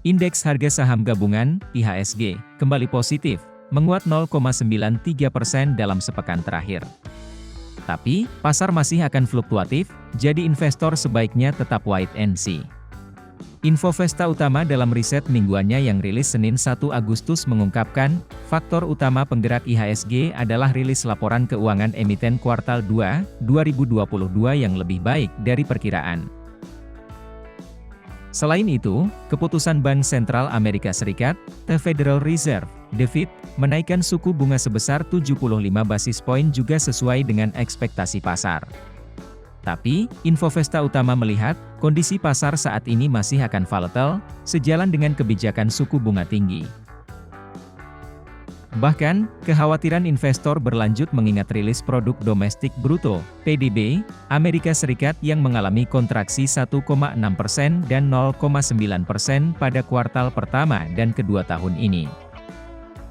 Indeks harga saham gabungan (IHSG) kembali positif, menguat 0,93% dalam sepekan terakhir. Tapi, pasar masih akan fluktuatif, jadi investor sebaiknya tetap wait and see. Info Vesta utama dalam riset mingguannya yang rilis Senin 1 Agustus mengungkapkan, faktor utama penggerak IHSG adalah rilis laporan keuangan emiten kuartal 2, 2022 yang lebih baik dari perkiraan. Selain itu, keputusan Bank Sentral Amerika Serikat, The Federal Reserve, The Fed, menaikkan suku bunga sebesar 75 basis poin juga sesuai dengan ekspektasi pasar. Tapi, Info Vesta utama melihat, kondisi pasar saat ini masih akan volatile, sejalan dengan kebijakan suku bunga tinggi. Bahkan, kekhawatiran investor berlanjut mengingat rilis produk domestik bruto, PDB, Amerika Serikat yang mengalami kontraksi 1,6% dan 0,9% pada kuartal pertama dan kedua tahun ini.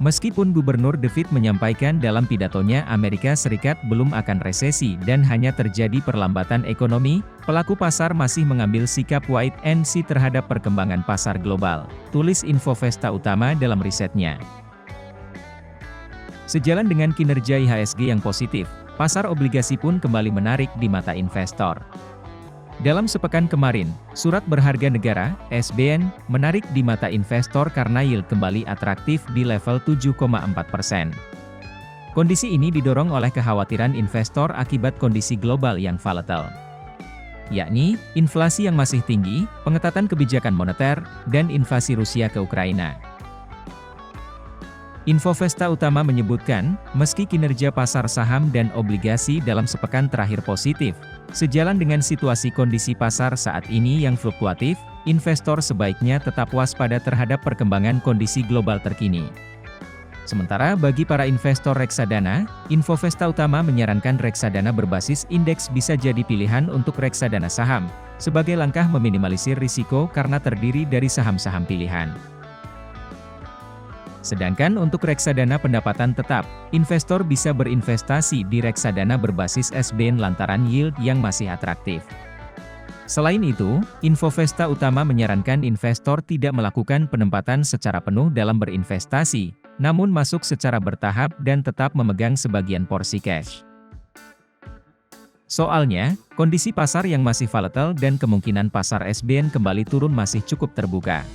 Meskipun Gubernur The Fed menyampaikan dalam pidatonya Amerika Serikat belum akan resesi dan hanya terjadi perlambatan ekonomi, pelaku pasar masih mengambil sikap wait and see terhadap perkembangan pasar global, tulis Info Vesta utama dalam risetnya. Sejalan dengan kinerja IHSG yang positif, pasar obligasi pun kembali menarik di mata investor. Dalam sepekan kemarin, surat berharga negara, SBN, menarik di mata investor karena yield kembali atraktif di level 7,4%. Kondisi ini didorong oleh kekhawatiran investor akibat kondisi global yang volatile, yakni, inflasi yang masih tinggi, pengetatan kebijakan moneter, dan invasi Rusia ke Ukraina. Info Vesta utama menyebutkan, meski kinerja pasar saham dan obligasi dalam sepekan terakhir positif, sejalan dengan situasi kondisi pasar saat ini yang fluktuatif, investor sebaiknya tetap waspada terhadap perkembangan kondisi global terkini. Sementara bagi para investor reksadana, Info Vesta utama menyarankan reksadana berbasis indeks bisa jadi pilihan untuk reksadana saham, sebagai langkah meminimalisir risiko karena terdiri dari saham-saham pilihan. Sedangkan untuk reksadana pendapatan tetap, investor bisa berinvestasi di reksadana berbasis SBN lantaran yield yang masih atraktif. Selain itu, Info Vesta utama menyarankan investor tidak melakukan penempatan secara penuh dalam berinvestasi, namun masuk secara bertahap dan tetap memegang sebagian porsi cash. Soalnya, kondisi pasar yang masih volatile dan kemungkinan pasar SBN kembali turun masih cukup terbuka.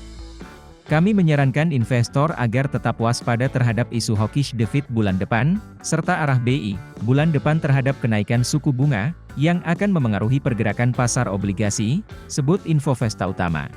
Kami menyarankan investor agar tetap waspada terhadap isu hawkish The Fed bulan depan, serta arah BI bulan depan terhadap kenaikan suku bunga, yang akan memengaruhi pergerakan pasar obligasi, sebut Info Vesta utama.